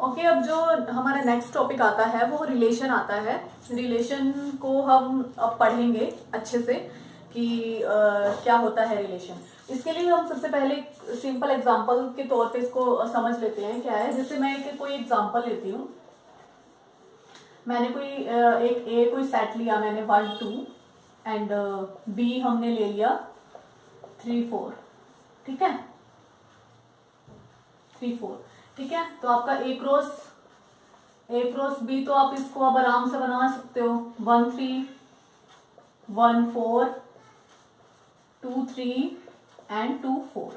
Okay, अब जो हमारा नेक्स्ट टॉपिक आता है वो रिलेशन आता है। रिलेशन को हम अब पढ़ेंगे अच्छे से कि क्या होता है रिलेशन। इसके लिए हम सबसे पहले सिंपल एग्जांपल के तौर पे इसको समझ लेते हैं क्या है। जैसे मैं कोई एग्जांपल लेती हूँ, मैंने कोई सेट लिया, मैंने 1 2 एंड बी हमने ले लिया 3 4, ठीक है, 3 4, ठीक है। तो आपका ए क्रॉस बी, तो आप इसको अब आराम से बना सकते हो 1 3 1 4 2 3 एंड 2 4,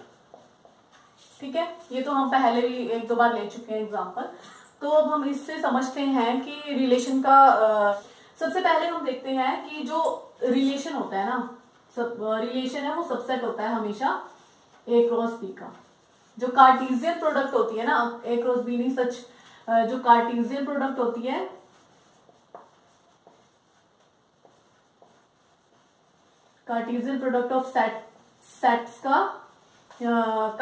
ठीक है। ये तो हम पहले भी 1-2 बार ले चुके हैं एग्जांपल। तो अब हम इससे समझते हैं कि रिलेशन का सबसे पहले हम देखते हैं कि जो रिलेशन होता है ना, रिलेशन है वो सबसेट होता है हमेशा ए क्रॉस बी का। जो कार्टेशियन प्रोडक्ट होती है ना, ए क्रॉस बी नहीं सच, जो कार्टेशियन प्रोडक्ट होती है, कार्टेशियन प्रोडक्ट ऑफ सेट्स का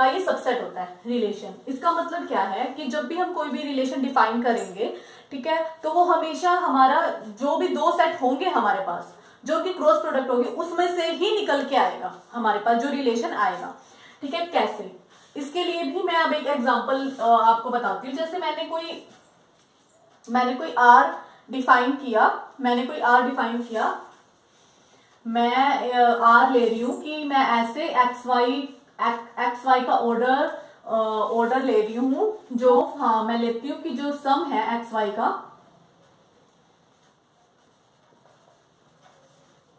ये सबसेट होता है रिलेशन। इसका मतलब क्या है कि जब भी हम कोई भी रिलेशन डिफाइन करेंगे, ठीक है, तो वो हमेशा हमारा जो भी 2 सेट होंगे हमारे पास जो कि क्रॉस प्रोडक्ट होगी उसमें से ही निकल के आएगा हमारे पास जो रिलेशन आएगा, ठीक है। कैसे, इसके लिए भी मैं अब एक एग्जांपल आपको बताती हूँ। जैसे मैंने कोई आर डिफाइन किया, मैं आर ले रही हूं कि मैं ऐसे एक्स वाई का ऑर्डर ले रही हूं, जो हाँ मैं लेती हूं कि जो सम है एक्स वाई का,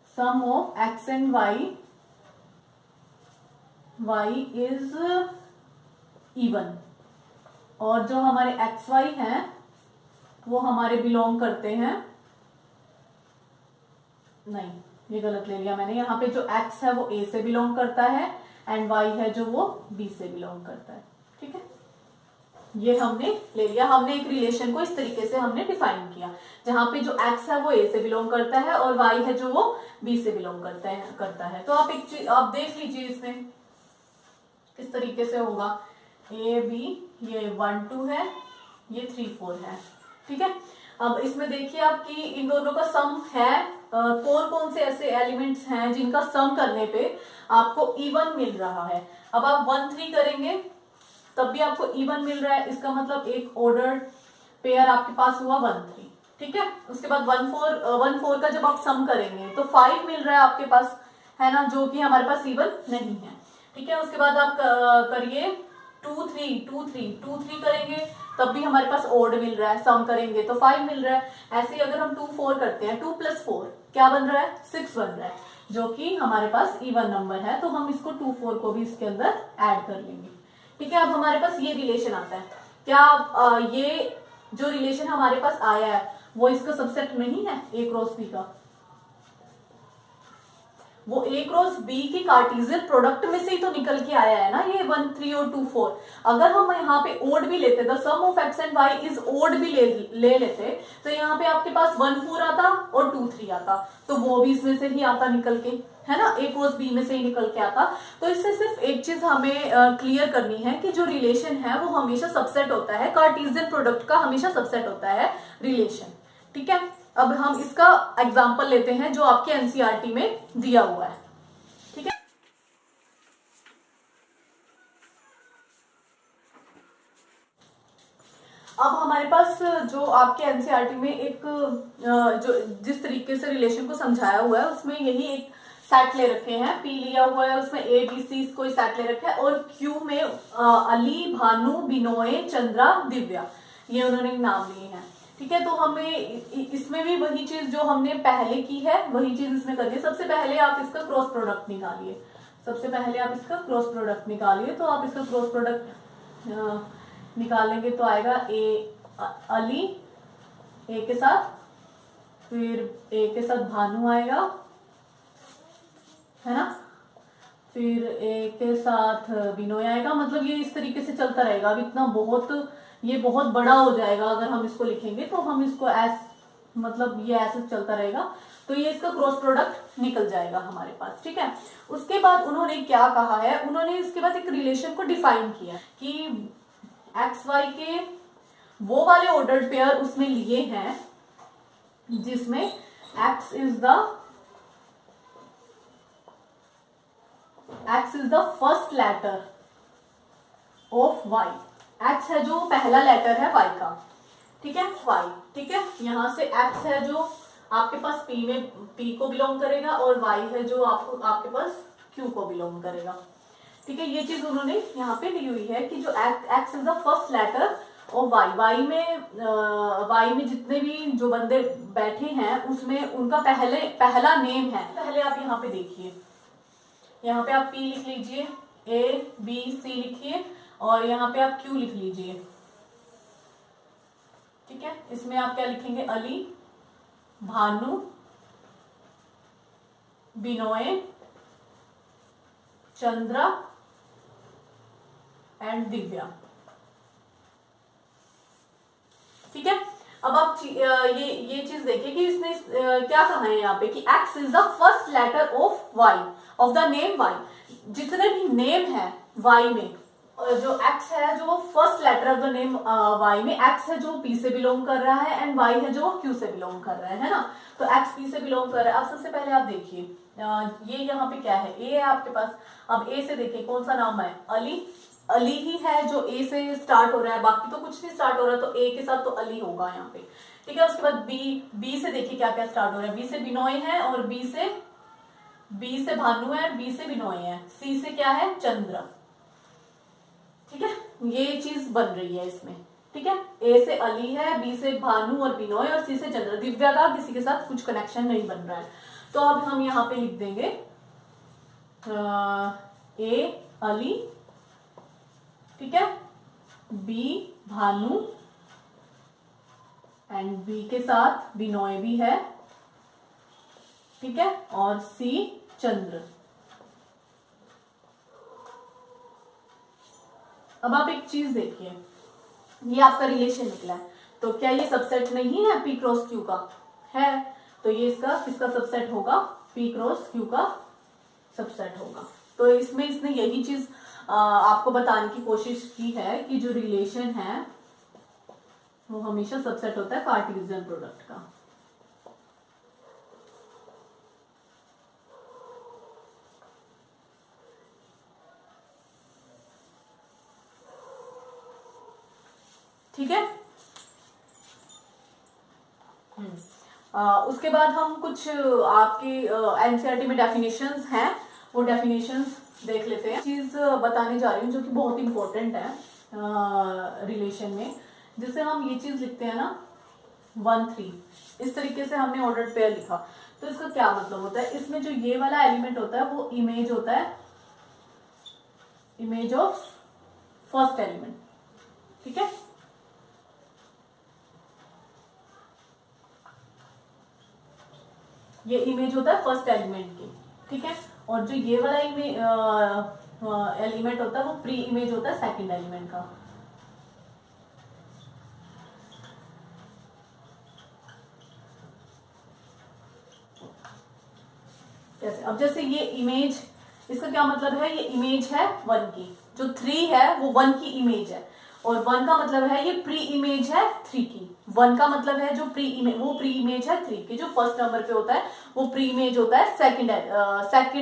sum of X and Y is even, और जो हमारे एक्स वाई हैं वो हमारे बिलोंग करते हैं, नहीं ये गलत ले लिया मैंने, यहाँ पे जो x है वो a से बिलोंग करता है एंड y है जो वो b से बिलोंग करता है, ठीक है। ये हमने ले लिया, हमने एक रिलेशन को इस तरीके से हमने डिफाइन किया जहां पे जो x है वो a से बिलोंग करता है और y है जो वो b से बिलोंग करता है। तो आप एक चीज आप देख लीजिए इसमें किस तरीके से होगा। a b, ये 1 2 है, ये 3 4 है, ठीक है। अब इसमें देखिए आप कि इन दोनों का सम है, कौन कौन से ऐसे एलिमेंट्स हैं जिनका सम करने पे आपको इवन मिल रहा है। अब आप 1 3 करेंगे तब भी आपको इवन मिल रहा है, इसका मतलब एक ऑर्डर पेयर आपके पास हुआ 1 3, ठीक है। उसके बाद 1 4 का जब आप सम करेंगे तो 5 मिल रहा है आपके पास, है ना, जो कि हमारे पास इवन नहीं है, ठीक है। उसके बाद आप करिए 2 3 करेंगे तब भी हमारे पास ऑड मिल रहा है, सम करेंगे तो 5 मिल रहा है। ऐसे ही अगर हम 2 4 करते हैं, 2 + 4 क्या बन रहा है, 6 बन रहा है, जो कि हमारे पास इवन नंबर है। तो हम इसको 2 4 को भी इसके अंदर ऐड कर लेंगे, ठीक है। अब हमारे पास ये रिलेशन आता है। क्या ये जो रिलेशन हमारे पास आया है वो इसका सबसेट नहीं है ए क्रॉस बी का? वो ए क्रॉस बी की कार्टेशियन प्रोडक्ट में से ही तो निकल के आया है ना, ये 1 3 और 2 4। अगर हम यहाँ पे ओड भी लेते, the sum of X and Y is odd भी ले लेते, तो यहाँ पे आपके पास 1 4 आता और 2 3 आता, तो वो भी इसमें से ही आता निकल के, है ना, ए क्रॉस बी में से ही निकल के आता। तो इससे सिर्फ एक चीज हमें क्लियर करनी है कि जो रिलेशन है वो हमेशा सबसेट होता है, कार्टेशियन प्रोडक्ट का हमेशा सबसेट होता है रिलेशन, ठीक है। अब हम इसका एग्जाम्पल लेते हैं जो आपके एनसीईआरटी में दिया हुआ है, ठीक है। अब हमारे पास जो आपके एनसीईआरटी में एक जो जिस तरीके से रिलेशन को समझाया हुआ है उसमें यही एक सेट ले रखे हैं, पी लिया हुआ है, उसमें ए बी सी कोई सेट ले रखा है, और क्यू में अली भानु बिनोय चंद्रा दिव्या, ये उन्होंने नाम लिए हैं, ठीक है। तो हमें इसमें भी वही चीज जो हमने पहले की है वही चीज इसमें करनी है। सबसे पहले आप इसका क्रॉस प्रोडक्ट निकालिए, तो आप इसका क्रॉस प्रोडक्ट निकालेंगे तो आएगा ए अली ए के साथ, फिर ए के साथ भानु आएगा, है ना, फिर ए के साथ बिनोय आएगा। मतलब ये इस तरीके से चलता रहेगा। अब इतना ये बहुत बड़ा हो जाएगा अगर हम इसको लिखेंगे, तो हम इसको मतलब ये ऐसे चलता रहेगा, तो ये इसका क्रॉस प्रोडक्ट निकल जाएगा हमारे पास, ठीक है। उसके बाद उन्होंने क्या कहा है, उन्होंने इसके बाद एक रिलेशन को डिफाइन किया कि एक्स वाई के वो वाले ऑर्डर्ड पेयर उसमें लिए हैं जिसमें x is the first letter of y। x है जो पहला लेटर है y का, ठीक है, y, ठीक है। यहां से x है जो आपके पास p में p को बिलोंग करेगा और y है जो आपके पास q को बिलोंग करेगा, ठीक है। ये चीज उन्होंने यहाँ पे ली हुई है कि जो x is the first letter और y में जितने भी जो बंदे बैठे हैं उसमें उनका पहला नेम है। पहले आप यहाँ पे देखिए, यहाँ पे आप p लिख लीजिए, a b c लिखिए और यहाँ पे आप q लिख लीजिए, ठीक है। इसमें आप क्या लिखेंगे, अली, भानु, बिनोय, चंद्रा एंड दिव्या, ठीक है। अब आप ये चीज देखिए कि इसने क्या कहा है यहाँ पे कि x is the first letter of y, of the name y। जितने भी नेम है y में, जो x है जो first letter of the name y में, x है जो p से बिलोंग कर रहा है एंड y है जो q से बिलोंग कर रहा है ना। तो x p से बिलोंग कर रहा है। अब सबसे पहले आप देखिए, ये यहाँ पे क्या है, a है आपके पास। अब a से देखिए कौन सा नाम है, अली। अली ही है जो a से स्टार्ट हो रहा है, बाकी तो कुछ नहीं स्टार्ट हो रहा, तो a के साथ तो अली होगा यहाँ पे, ठीक है। उसके बाद b से देखिए क्या क्या स्टार्ट हो रहा है, b से बिनोय है और b से भानु है और b से बिनोय है, c से क्या है, चंद्र, ठीक है। ये चीज बन रही है इसमें, ठीक है। a से अली है, b से भानु और बिनोय और c से चंद्र। दिव्या का किसी के साथ कुछ कनेक्शन नहीं बन रहा है, तो अब हम यहाँ पे लिख देंगे a अली, ठीक है, b भानु एंड b के साथ बिनोय भी है, ठीक है, और c चंद्र। अब आप एक चीज देखिए, ये आपका रिलेशन निकला है, तो क्या ये सबसेट नहीं है p क्रॉस q का, है, तो ये इसका किसका सबसेट होगा, p क्रॉस q का सबसेट होगा। तो इसमें इसने यही चीज आपको बताने की कोशिश की है कि जो रिलेशन है वो हमेशा सबसेट होता है कार्टेशियन प्रोडक्ट का। ठीक है। उसके बाद हम कुछ आपके एनसीईआरटी में डेफिनेशंस हैं, वो डेफिनेशंस देख लेते हैं। चीज बताने जा रही हूँ जो कि बहुत इंपॉर्टेंट है रिलेशन में, जिससे हम ये चीज लिखते हैं ना 1 3, इस तरीके से हमने ऑर्डर्ड पेयर लिखा। तो इसका क्या मतलब होता है, इसमें जो ये वाला एलिमेंट होता है वो इमेज होता है, इमेज ऑफ फर्स्ट एलिमेंट, ठीक है। ये इमेज होता है फर्स्ट एलिमेंट की, ठीक है। और जो ये वाला एलिमेंट होता है वो प्री इमेज होता है सेकंड एलिमेंट का। कैसे, अब जैसे ये इमेज, इसका क्या मतलब है, ये इमेज है 1 की, जो 3 है वो 1 की इमेज है, और 1 का मतलब है ये प्री इमेज है 3 की। 1 का मतलब है जो प्री इमेज, वो प्री इमेज है 3 की, जो फर्स्ट नंबर पे होता है वो प्री इमेज होता है सेकंड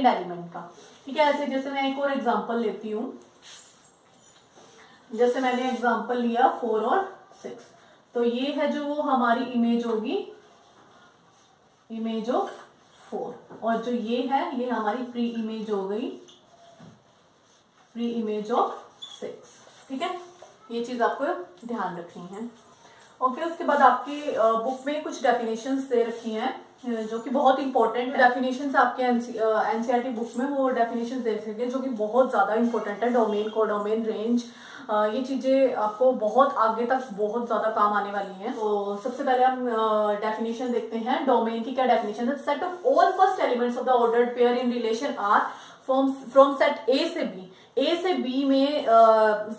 एलिमेंट का, ठीक है। ऐसे जैसे मैं एक और एग्जांपल लेती हूँ, जैसे मैंने एग्जांपल लिया 4 और 6, तो ये है जो वो हमारी इमेज होगी, इमेज ऑफ 4, और जो ये है ये हमारी प्री इमेज हो गई, प्री इमेज ऑफ 6, ठीक है। ये चीज आपको ध्यान रखनी है। ओके, उसके बाद आपकी बुक में कुछ डेफिनेशंस दे रखी हैं जो कि बहुत इंपॉर्टेंट डेफिनेशंस आपके एनसीईआरटी बुक में, वो डेफिनेशंस दे रखे हैं जो कि बहुत ज्यादा इंपॉर्टेंट है। डोमेन, कोडोमेन, रेंज, ये चीजें आपको बहुत आगे तक बहुत ज्यादा काम आने वाली हैं। तो सबसे पहले हम डेफिनेशन देखते हैं। डोमेन की क्या डेफिनेशन है, set of all first elements of the ordered pair in relation are from set A से बी। ए से बी में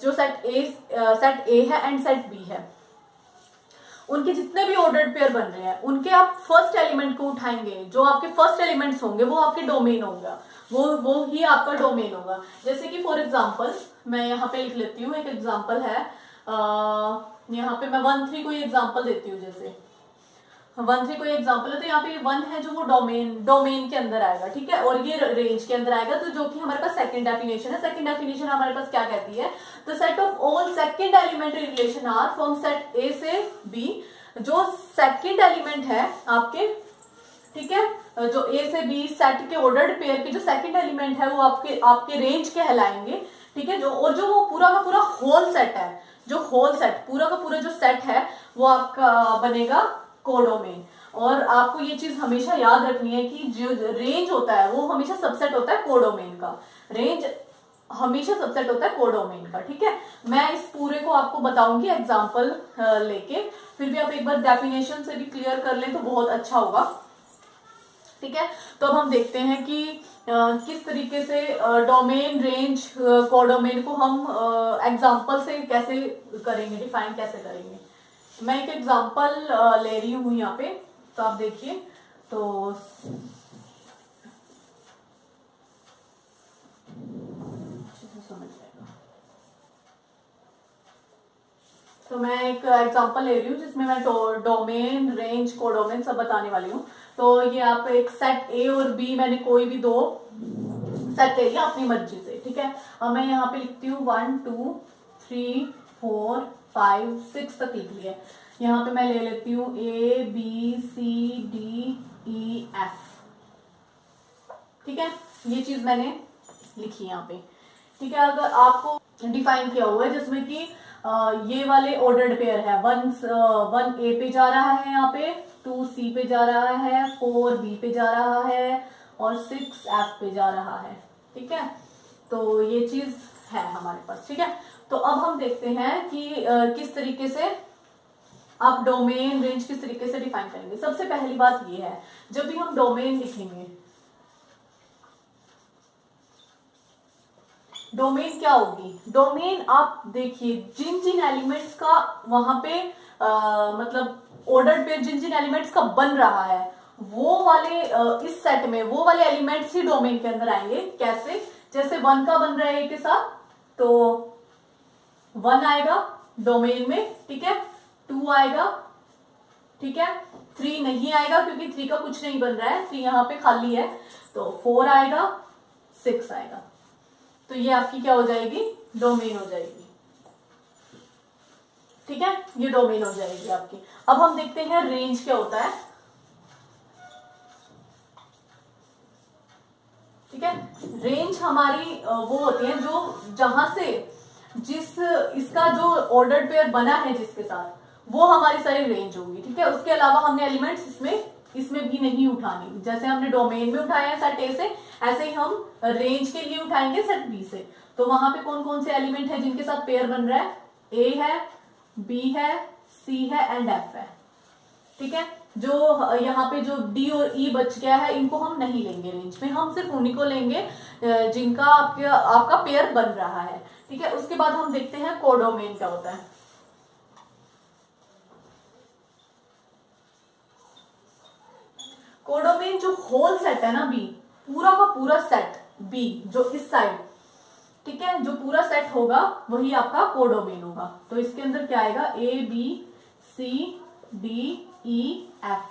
जो सेट ए है एंड सेट बी है, उनके जितने भी ऑर्डर्ड पेयर बन रहे हैं उनके आप फर्स्ट एलिमेंट को उठाएंगे, जो आपके फर्स्ट एलिमेंट्स होंगे वो आपके डोमेन होगा, वो ही आपका डोमेन होगा। जैसे कि फॉर एग्जांपल मैं यहाँ पे लिख लेती हूँ, एक एग्जांपल है यहाँ पे मैं 1 3 कोई एग्जांपल देती हूँ, जैसे 1 3 कोई एग्जांपल है, तो यहाँ पे 1 है जो वो डोमेन के अंदर आएगा, ठीक है, और ये रेंज के अंदर आएगा, तो जो कि हमारे पास सेकंड डेफिनेशन है। सेकंड डेफिनेशन हमारे पास क्या कहती है, the set of all second elementary relation are from set A से बी। जो सेकंड एलिमेंट है आपके, ठीक है, जो ए से बी सेट के ऑर्डर्ड पेयर के जो सेकंड एलिमेंट है वो आपके रेंज कहलाएंगे, ठीक है। और जो वो पूरा का पूरा होल सेट है, जो होल सेट पूरा का पूरा जो सेट है वो आपका बनेगा कोडोमेन। और आपको ये चीज हमेशा याद रखनी है कि जो रेंज होता है वो हमेशा सबसेट होता है कोडोमेन का, रेंज हमेशा सबसेट होता है कोडोमेन का, ठीक है। मैं इस पूरे को आपको बताऊंगी एग्जांपल लेके, फिर भी आप एक बार डेफिनेशन से भी क्लियर कर लें तो बहुत अच्छा होगा, ठीक है। तो अब हम देखते हैं कि किस तरीके से डोमेन रेंज कोडोमेन को हम एग्जांपल से कैसे करेंगे, डिफाइन कैसे करेंगे। मैं एक एग्जांपल ले रही हूं यहाँ पे, तो आप देखिए, तो अच्छे से समझ जाएगा। तो मैं एक एग्जांपल ले रही हूँ जिसमें मैं डोमेन रेंज कोडोमेन सब बताने वाली हूँ। तो ये आप एक सेट ए और बी, मैंने कोई भी दो सेट ले लिया अपनी मर्जी से, ठीक है। अब मैं यहाँ पे लिखती हूँ 1 2 3 4 5 6 तक लिख लिया। यहाँ पे मैं ले लेती हूँ A B C D E F, ठीक है, ये चीज मैंने लिखी यहाँ पे, ठीक है। अगर आपको डिफाइन किया हुआ है जिसमें कि ये वाले ऑर्डर्ड पेयर है, 1 ए पे जा रहा है, यहाँ पे 2 सी पे जा रहा है, 4 बी पे जा रहा है और 6 एफ पे जा रहा है, ठीक है। तो ये चीज है हमारे पास, ठीक है। तो अब हम देखते हैं कि किस तरीके से आप डोमेन रेंज किस तरीके से डिफाइन करेंगे। सबसे पहली बात ये है, जब भी हम डोमेन लिखेंगे, डोमेन क्या होगी, डोमेन आप देखिए जिन जिन एलिमेंट्स का वहां पे मतलब ऑर्डर्ड पेयर जिन जिन एलिमेंट्स का बन रहा है वो वाले इस सेट में वो वाले एलिमेंट्स ही डोमेन के अंदर आएंगे। कैसे, जैसे 1 का बन रहा है ए के साथ, तो 1 आएगा डोमेन में, ठीक है, 2 आएगा, ठीक है, 3 नहीं आएगा क्योंकि 3 का कुछ नहीं बन रहा है, 3 यहाँ पे खाली है, तो 4 आएगा, 6 आएगा। तो ये आपकी क्या हो जाएगी, डोमेन हो जाएगी, ठीक है, ये डोमेन हो जाएगी आपकी। अब हम देखते हैं रेंज क्या होता है, ठीक है। रेंज हमारी वो होती है जो जहां से जिस इसका जो ऑर्डर्ड पेयर बना है जिसके साथ, वो हमारी सारी रेंज होगी, ठीक है। उसके अलावा हमने एलिमेंट्स इसमें भी नहीं उठाने, जैसे हमने डोमेन में उठाया है सेट ए से, ऐसे ही हम रेंज के लिए उठाएंगे सेट बी से। तो वहां पे कौन कौन से एलिमेंट है जिनके साथ पेयर बन रहा है, ए है, बी है, सी है एंड एफ है, ठीक है। जो यहाँ पे जो डी और ई बच गया है इनको हम नहीं लेंगे रेंज में, हम सिर्फ उन्हीं को लेंगे जिनका आपका पेयर बन रहा है, ठीक है। उसके बाद हम देखते हैं कोडोमेन क्या होता है। कोडोमेन जो होल सेट है ना बी, पूरा का पूरा सेट बी जो इस साइड, ठीक है, जो पूरा सेट होगा वही आपका कोडोमेन होगा। तो इसके अंदर क्या आएगा, A B C D E F,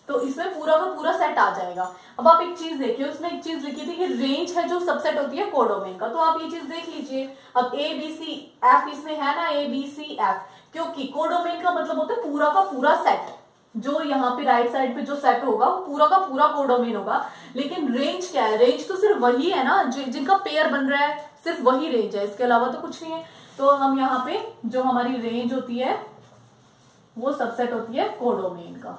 तो इसमें पूरा का पूरा सेट आ जाएगा। अब आप एक चीज देखिए, उसमें एक चीज लिखी थी कि रेंज है जो सबसेट होती है कोडोमेन का, तो आप ये चीज देख लीजिए। अब ए बी सी एफ इसमें है ना, ए बी सी एफ, क्योंकि कोडोमेन का मतलब होता है पूरा का पूरा सेट, जो यहाँ पे राइट साइड पे जो सेट होगा वो पूरा का पूरा कोडोमेन होगा। लेकिन रेंज क्या है, रेंज तो सिर्फ वही है ना जिनका पेयर बन रहा है, सिर्फ वही रेंज है, इसके अलावा तो कुछ नहीं है। तो हम यहाँ पे जो हमारी रेंज होती है वो सबसेट होती है कोडोमेन का,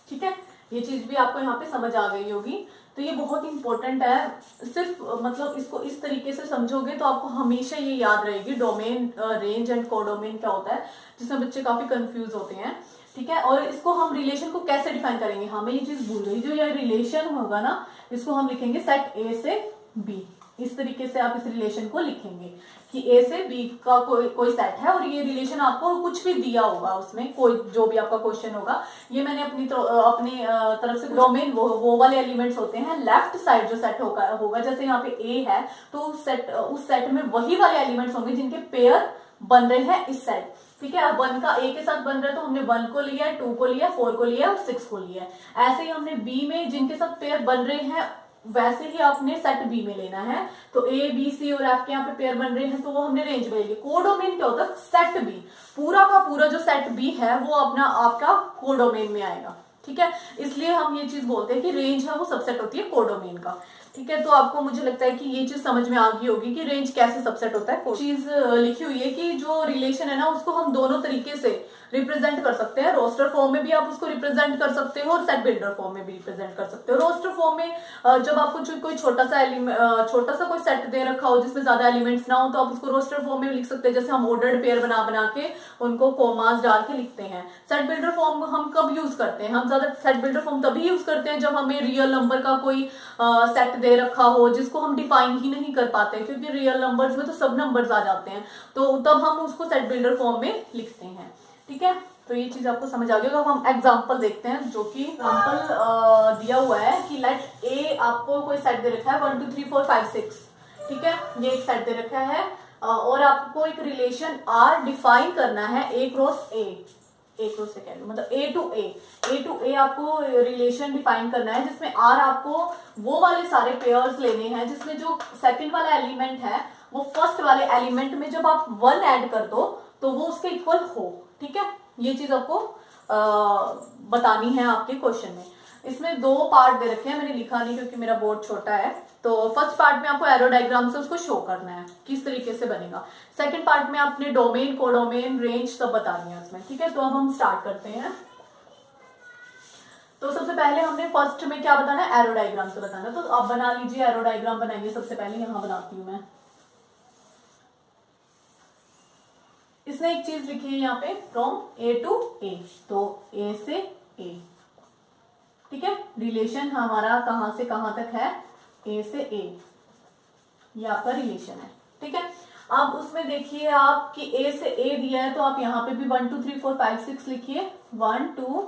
ठीक है। ये चीज भी आपको यहाँ पे समझ आ गई होगी। तो ये बहुत इंपॉर्टेंट है, सिर्फ मतलब इसको इस तरीके से समझोगे तो आपको हमेशा ये याद रहेगी डोमेन रेंज एंड कोडोमेन क्या होता है, जिसमें बच्चे काफी कंफ्यूज होते हैं, ठीक है। और इसको हम रिलेशन को कैसे डिफाइन करेंगे, हाँ मैं ये चीज भूल गई, जो ये रिलेशन होगा ना इसको हम लिखेंगे सेट ए से बी, इस तरीके से आप इस रिलेशन को लिखेंगे कि ए से बी का कोई सेट है और ये रिलेशन आपको कुछ भी दिया होगा उसमें, कोई जो भी आपका क्वेश्चन होगा, ये मैंने अपनी तरफ से डोमेन वो वाले एलिमेंट्स होते हैं लेफ्ट साइड जो सेट होगा जैसे यहाँ पे ए है तो उस सेट में वही वाले एलिमेंट्स होंगे जिनके पेयर बन रहे हैं इस सेट। ठीक है, अब 1 का ए के साथ बन रहा है तो हमने 1 को लिया है, 2 को लिया है, 4 को लिया है और 6 को लिया है। ऐसे ही हमने बी में जिनके साथ पेयर बन रहे हैं वैसे ही आपने सेट बी में लेना है। तो ए बी सी और एफ के यहाँ पे पेयर बन रहे हैं तो वो हमने रेंज में लेंगे। कोडोमेन क्या होता है, सेट बी, पूरा का पूरा जो सेट बी है वो अपना आपका कोडोमेन में आएगा। ठीक है, इसलिए हम ये चीज बोलते हैं कि रेंज है वो सबसेट होती है कोडोमेन का। ठीक है, तो आपको मुझे लगता है कि ये चीज समझ में आ गई होगी कि रेंज कैसे सबसेट होता है। चीज लिखी हुई है कि जो रिलेशन है ना उसको हम दोनों तरीके से रिप्रेजेंट कर सकते हैं। रोस्टर फॉर्म में भी आप उसको रिप्रेजेंट कर सकते हो और सेट बिल्डर फॉर्म में भी रिप्रेजेंट कर सकते हो। रोस्टर फॉर्म में जब आपको कोई छोटा सा कोई सेट दे रखा हो जिसमें ज्यादा एलिमेंट्स ना हो तो आप उसको रोस्टर फॉर्म में लिख सकते हैं, जैसे हम ऑर्डर्ड पेयर बना के उनको कोमास डाल के लिखते हैं। सेट बिल्डर फॉर्म हम कब यूज करते हैं, हम ज्यादा सेट बिल्डर फॉर्म तभी यूज करते हैं जब हमें रियल नंबर का कोई सेट दे रखा हो जिसको हम डिफाइन ही नहीं कर पाते, क्योंकि रियल नंबर्स में तो सब नंबर्स आ जाते हैं, तो तब हम उसको सेट बिल्डर फॉर्म में लिखते हैं। ठीक है, तो ये चीज आपको समझ आ गई। अब हम एग्जांपल देखते हैं, जो कि एग्जांपल दिया हुआ है कि लेट ए, आपको कोई सेट दे रखा है 1 2 3 4 5 6। ठीक है, ये एक सेट दे रखा है और आपको एक रिलेशन आर डिफाइन करना है ए क्रॉस से कह लो, मतलब ए टू ए आपको रिलेशन डिफाइन करना है जिसमें आर आपको वो वाले सारे पेयर्स लेने हैं जिसमें जो सेकंड वाला एलिमेंट है वो फर्स्ट वाले एलिमेंट में जब आप 1 ऐड कर दो तो वो उसके इक्वल हो। ठीक है, ये चीज आपको बतानी है आपके क्वेश्चन में। इसमें 2 पार्ट दे रखे हैं, मैंने लिखा नहीं क्योंकि मेरा बोर्ड छोटा है। तो फर्स्ट पार्ट में आपको एरो डायग्राम से उसको शो करना है किस तरीके से बनेगा। सेकंड पार्ट में आपने डोमेन, कोडोमेन, रेंज सब बतानी है उसमें। ठीक है, तो अब हम स्टार्ट करते हैं। तो सबसे पहले हमने फर्स्ट में क्या बताना है, एरो डायग्राम से बताना है। तो आप बना लीजिए, एरो डायग्राम बनाइए। सबसे पहले यहां बनाती हूं मैं। इसने एक चीज लिखी है यहाँ पे फ्रॉम ए टू ए, तो ए से ए। ठीक है, रिलेशन हमारा कहां से कहां तक है, ए से ए, ये आपका रिलेशन है। ठीक है, अब उसमें देखिए आप कि ए से ए दिया है तो आप यहाँ पे भी 1 2 3 4 5 6 लिखिए। 1 2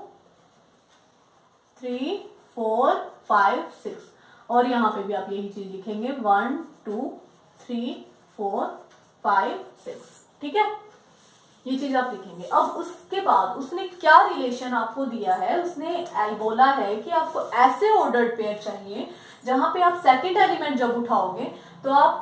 3 4 5 6 और यहाँ पे भी आप यही चीज लिखेंगे 1 2 3 4 5 6। ठीक है, ये चीज आप लिखेंगे। अब उसके बाद उसने क्या रिलेशन आपको दिया है, उसने बोला है कि आपको ऐसे ऑर्डर्ड पेयर चाहिए जहां पे आप सेकंड एलिमेंट जब उठाओगे तो आप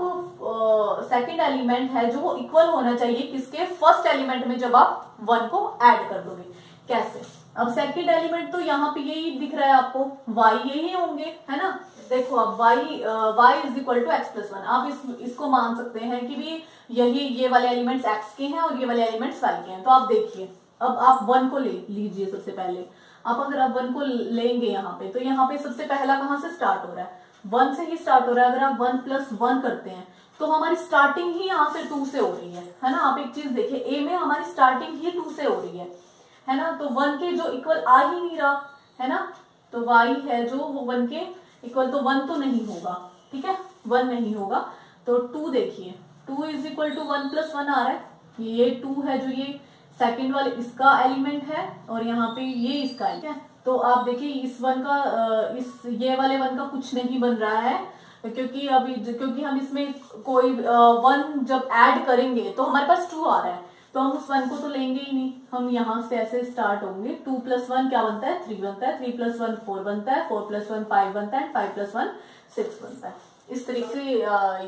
सेकंड एलिमेंट है जो वो इक्वल होना चाहिए किसके, फर्स्ट एलिमेंट में जब आप 1 को ऐड कर दोगे। कैसे, अब सेकंड एलिमेंट तो यहाँ पे यही दिख रहा है आपको, y यही होंगे, है ना। देखो अब y is equal to X plus 1, आप इसको मान सकते हैं कि भी यही ये वाले एलिमेंट्स x के हैं और ये वाले एलिमेंट्स y के हैं। तो आप देखिए, अब आप 1 को ले लीजिए। सबसे पहले आप अगर आप 1 को लेंगे यहाँ पे तो यहाँ पे सबसे पहला कहां से स्टार्ट हो रहा है, 1 से ही स्टार्ट हो रहा है। अगर आप 1 प्लस 1 करते हैं तो हमारी स्टार्टिंग ही यहाँ से 2 से हो रही है ना। आप एक चीज देखिए, ए में हमारी स्टार्टिंग ही 2 से हो रही है ना। तो 1 के जो इक्वल आ ही नहीं रहा है ना, तो y है जो वो 1 के इक्वल, तो 1 तो नहीं होगा। ठीक है, 1 नहीं होगा। तो 2 देखिए, 2 इज इक्वल टू 1 प्लस 1 आ रहा है। ये 2 है जो ये सेकंड वाले इसका एलिमेंट है और यहाँ पे ये इसका है। तो आप देखिए इस 1 का ये वाले 1 का कुछ नहीं बन रहा है क्योंकि हम इसमें कोई 1 जब ऐड करेंगे तो हमारे पास 2 आ रहा है, तो हम उस 1 को तो लेंगे ही नहीं। हम यहाँ से ऐसे स्टार्ट होंगे। 2 प्लस 1 क्या बनता है, 3 बनता है। 3 प्लस 1 4 बनता है। 4 प्लस 1 5 बनता है। 5 प्लस 1 6 बनता है। इस तरीके से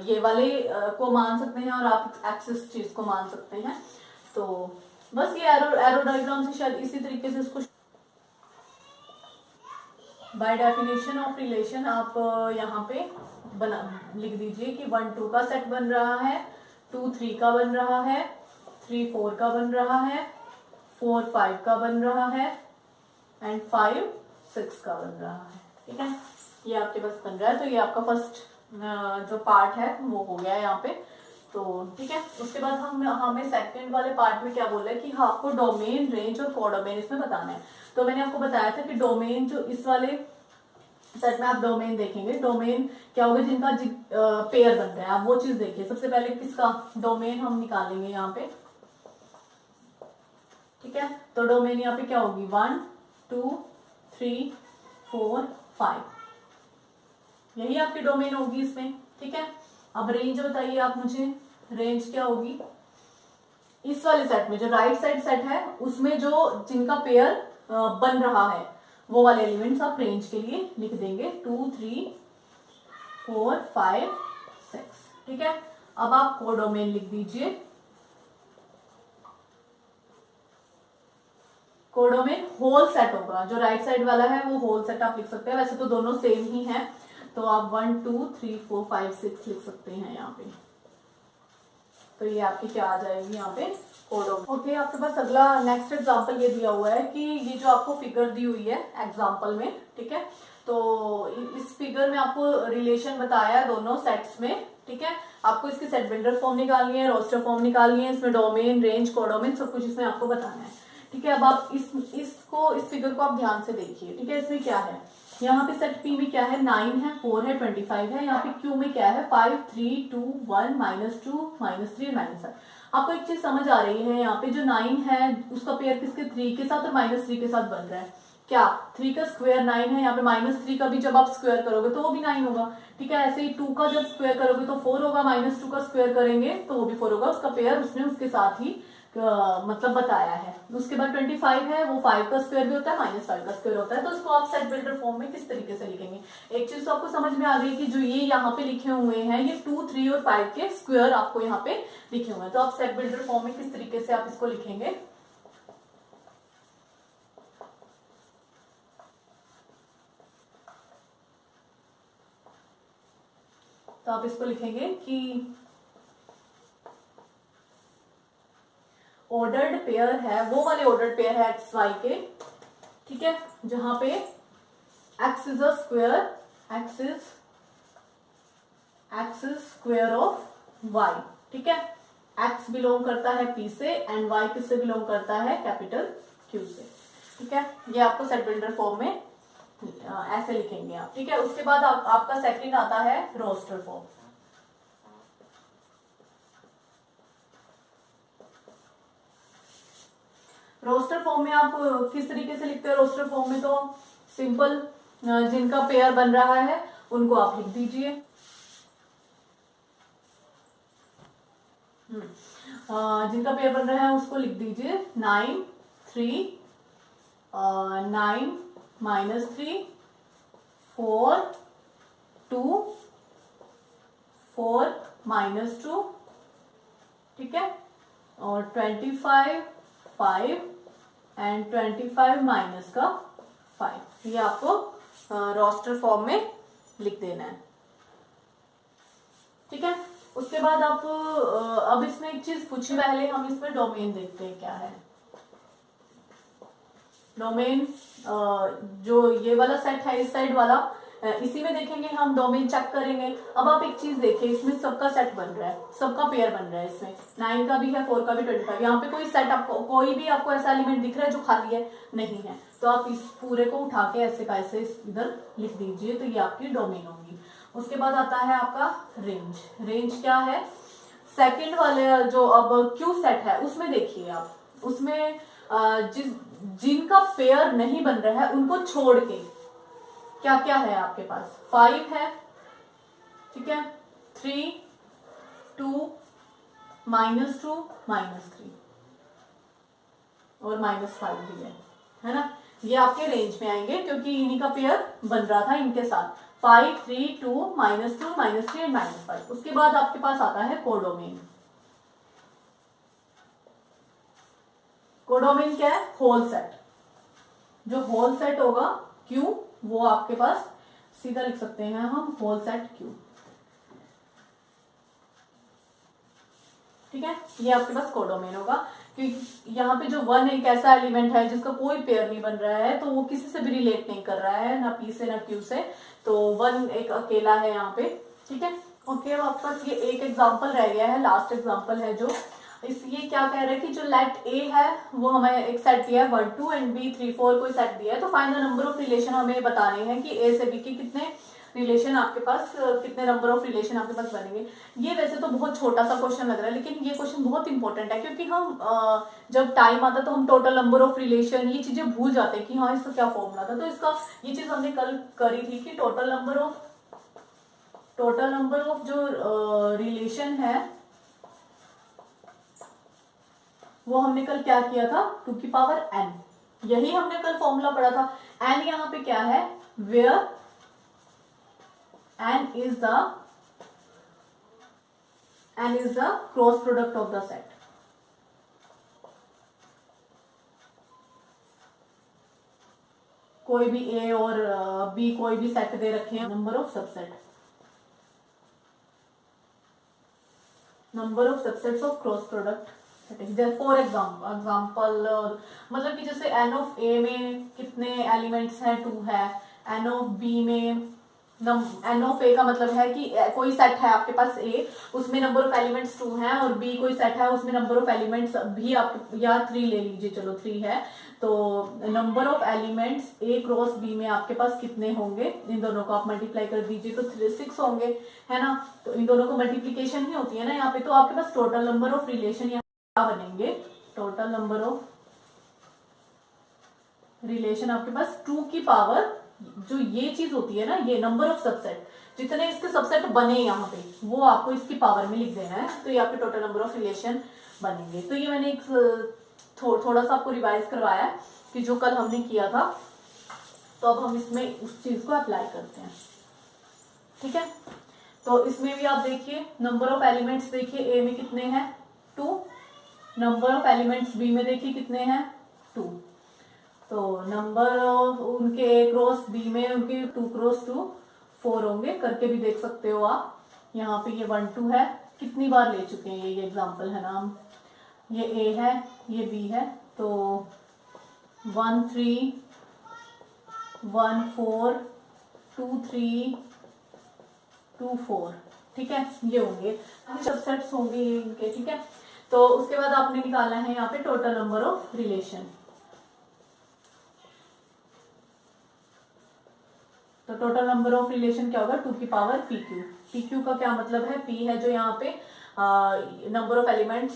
ये वाले को मान सकते हैं और आप एक्सिस चीज को मान सकते हैं। तो बस ये एरो डायग्राम से शायद इसी तरीके से इसको बाय डेफिनेशन ऑफ रिलेशन आप यहाँ पे लिख दीजिए कि 1 2 का सेट बन रहा है, 2 3 का बन रहा है, 3 4 का बन रहा है, 4 5 का बन रहा है एंड 5 6 का बन रहा है। ठीक है, ये आपके पास बन रहा है। तो ये आपका फर्स्ट जो पार्ट है वो हो गया है यहाँ पे। तो ठीक है, उसके बाद हमें सेकंड वाले पार्ट में क्या बोला है कि हाँ आपको डोमेन, रेंज और कोडोमेन इसमें बताना है। तो मैंने आपको बताया था कि डोमेन जो इस वाले सेट में आप डोमेन देखेंगे, डोमेन क्या होगा, जिनका पेयर बन रहा है, आप वो चीज देखिए। सबसे पहले किसका डोमेन हम निकालेंगे यहाँ पे, ठीक है। तो डोमेन यहाँ पे क्या होगी, 1 2 3 4 5, यही आपकी डोमेन होगी इसमें, ठीक है। अब रेंज बताइए आप मुझे, रेंज क्या होगी इस वाले सेट में, जो राइट साइड सेट है उसमें जो जिनका पेयर बन रहा है वो वाले एलिमेंट्स आप रेंज के लिए लिख देंगे 2 3 4 5 6, ठीक है। अब आप कोडोमेन लिख दीजिए। कोडोमेन होल सेट होगा, जो राइट साइड वाला है वो होल सेट आप लिख सकते हैं, वैसे तो दोनों सेम ही है, तो आप 1 2 3 4 5 6 लिख सकते हैं यहाँ पे। तो ये आपकी क्या आ जाएगी यहाँ पे, कोडोमेन। ओके, आपके पास अगला नेक्स्ट एग्जांपल ये दिया हुआ है कि ये जो आपको फिगर दी हुई है एग्जांपल में, ठीक है। तो इस फिगर में आपको रिलेशन बताया है दोनों सेट्स में, ठीक है। आपको इसकी सेट बिल्डर फॉर्म निकालनी है, रोस्टर फॉर्म निकालनी है, इसमें डोमेन, रेंज, कोडोमेन सब कुछ इसमें आपको बताना है, ठीक है। अब आप इस फिगर को आप ध्यान से देखिए, ठीक है। इसमें क्या है, यहाँ पे सेट पी में क्या है, 9 है, 4 है, 25 है। यहाँ पे क्यू में क्या है, 5 3 2 1 -2 -3 -5। आपको एक चीज समझ आ रही है, यहाँ पे जो 9 है उसका पेयर किसके, 3 के साथ और -3 के साथ बन रहा है। क्या 3 का स्क्वायर 9 है, यहाँ पे -3 का भी जब आप स्क्वायर करोगे तो वो भी 9 होगा, ठीक है। ऐसे ही 2 का जब स्क्वायर करोगे तो 4 होगा, -2 का स्क्वायर करेंगे तो वो भी 4 होगा। उसका पेयर उसने उसके साथ ही मतलब बताया है। उसके बाद 25 है, वो 5 का स्क्वायर भी होता है, -5 का स्क्वायर होता है। तो इसको आप सेट बिल्डर फॉर्म में किस तरीके से लिखेंगे, एक चीज तो आपको समझ में आ गई कि जो ये यहाँ पे लिखे हुए हैं ये 2 3 और 5 के स्क्वायर आपको यहाँ पे लिखे हुए हैं। तो आप सेट बिल्डर फॉर्म में किस तरीके से आप इसको लिखेंगे, तो आप इसको लिखेंगे कि ऑर्डर्ड पेयर है, वो वाले ऑर्डर्ड पेयर है एक्स वाई के, ठीक है, जहां पे X is a square, X is square of Y, ठीक है। एक्स बिलोंग करता है पी से एंड वाई किससे बिलोंग करता है, कैपिटल क्यू से, ठीक है। ये आपको सेट बिल्डर फॉर्म में ऐसे लिखेंगे आप, ठीक है। उसके बाद आपका सेकंड आता है रोस्टर फॉर्म। रोस्टर फॉर्म में आप किस तरीके से लिखते हैं, रोस्टर फॉर्म में तो सिंपल, जिनका पेयर बन रहा है उनको आप लिख दीजिए। जिनका पेयर बन रहा है उसको लिख दीजिए 9 3 9 -3 4 2 4 -2, ठीक है, और 25 5 एंड 25 माइनस का 5, ये आपको रोस्टर फॉर्म में लिख देना है, ठीक है। उसके बाद आप अब इसमें एक चीज पूछी, पहले हम इसमें डोमेन देखते हैं क्या है। डोमेन जो ये वाला सेट है इस साइड वाला, इसी में देखेंगे हम, डोमेन चेक करेंगे। अब आप एक चीज देखिए, इसमें सबका सेट बन रहा है, सबका पेयर बन रहा है, इसमें 9 का भी है, 4 का भी, 25। यहाँ पे कोई सेट आपको, कोई भी आपको ऐसा एलिमेंट दिख रहा है जो खाली है, नहीं है। तो आप इस पूरे को उठा के ऐसे का ऐसे इधर लिख दीजिए, तो ये आपकी डोमेन होगी। उसके बाद आता है आपका रेंज। रेंज क्या है, सेकेंड वाले जो अब क्यू सेट है उसमें देखिए आप, उसमें जिनका पेयर नहीं बन रहा है उनको छोड़ के क्या क्या है आपके पास, 5 है, ठीक है, 3 2 -2 -3 और -5 भी है ना। ये आपके रेंज में आएंगे क्योंकि इन्हीं का पेयर बन रहा था इनके साथ, 5 3 2 -2 -3 एंड -5। उसके बाद आपके पास आता है कोडोमेन। कोडोमेन क्या है, होल सेट। जो होल सेट होगा क्यू, वो आपके पास सीधा लिख सकते हैं हम होल सेट क्यू, ठीक है। ये आपके पास कोडोमेन होगा क्योंकि यहाँ पे जो 1 एक ऐसा एलिमेंट है जिसका कोई पेयर नहीं बन रहा है, तो वो किसी से भी रिलेट नहीं कर रहा है, ना पी से ना क्यू से, तो 1 एक अकेला है यहाँ पे, ठीक है। ओके, अब आपके पास ये एक एग्जांपल रह गया है, लास्ट एग्जांपल है जो ये क्या कह रहा है कि जो लेट ए है वो हमें एक सेट दिया है 1 2 एंड बी 3 4 कोई सेट दिया है, तो find the number of relation हमें बताने हैं कि ए से बी के कितने रिलेशन आपके पास, कितने नंबर ऑफ रिलेशन आपके पास बनेंगे। ये वैसे तो बहुत छोटा सा क्वेश्चन लग रहा है, लेकिन ये क्वेश्चन बहुत इंपॉर्टेंट है, क्योंकि हम जब टाइम आता तो हम टोटल नंबर ऑफ रिलेशन ये चीजें भूल जाते हैं कि हाँ इसका क्या फॉर्मूला था। तो इसका ये चीज हमने कल करी थी कि टोटल नंबर ऑफ जो रिलेशन है वो हमने कल क्या किया था, 2 की पावर n, यही हमने कल फॉर्मूला पढ़ा था। n यहां पे क्या है, where n is the cross product of the set. कोई भी a और b कोई भी सेट दे रखे हैं, number of subsets of cross product. For example मतलब कि जैसे एन ऑफ ए में कितने एलिमेंट्स हैं, 2 है। एन ऑफ बी में, एन ऑफ ए का मतलब है कि कोई सेट है आपके पास ए, उसमें नंबर ऑफ एलिमेंट्स 2 हैं, और बी कोई सेट है उसमें नंबर ऑफ एलिमेंट्स भी आपके, या 3 ले लीजिए, चलो 3 है, तो number of elements A cross B में आपके पास कितने होंगे, इन दोनों को आप मल्टीप्लाई कर दीजिए तो 6 होंगे, है ना। तो इन दोनों को मल्टीप्लीकेशन ही होती है ना यहाँ पे। तो आपके पास टोटल नंबर ऑफ रिलेशन क्या बनेंगे, टोटल नंबर ऑफ रिलेशन आपके पास 2 की पावर, जो ये चीज होती है ना, ये नंबर ऑफ सबसेट, जितने इसके सबसेट बने यहाँ पे वो आपको इसकी पावर में लिख देना है, तो ये आपके टोटल नंबर ऑफ रिलेशन बनेंगे। तो ये मैंने एक थोड़ा सा आपको रिवाइज करवाया कि जो कल हमने किया था, तो अब हम इसमें उस चीज को अप्लाई करते हैं, ठीक है। तो इसमें भी आप देखिए नंबर ऑफ एलिमेंट्स, देखिए ए में कितने हैं, 2, नंबर ऑफ एलिमेंट्स बी में देखिए कितने हैं, 2, तो नंबर ऑफ उनके ए क्रॉस बी में उनके 2 क्रॉस 2 4 होंगे, करके भी देख सकते हो आप। यहाँ पे ये 1 2 है, कितनी बार ले चुके हैं ये एग्जांपल है ना हम, ये ए है ये बी है, तो 1 3 1 4 2 3 2 4, ठीक है, ये होंगे सबसेट्स होंगे ये इनके, ठीक है। तो उसके बाद आपने निकालना है यहाँ पे टोटल नंबर ऑफ रिलेशन। तो टोटल नंबर ऑफ रिलेशन क्या होगा, 2 की power P Q. P Q का क्या मतलब है, पी है जो यहाँ पे नंबर ऑफ एलिमेंट्स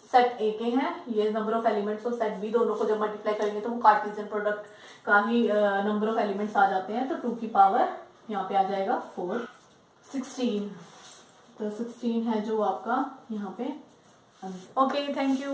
सेट ए के हैं, ये नंबर ऑफ एलिमेंट्स और सेट बी, दोनों को जब मल्टीप्लाई करेंगे तो वो कार्टेशियन प्रोडक्ट का ही नंबर ऑफ एलिमेंट्स आ जाते हैं। तो 2 की पावर यहाँ पे आ जाएगा 4 16, तो 16 है जो आपका यहाँ पे। Okay, thank you.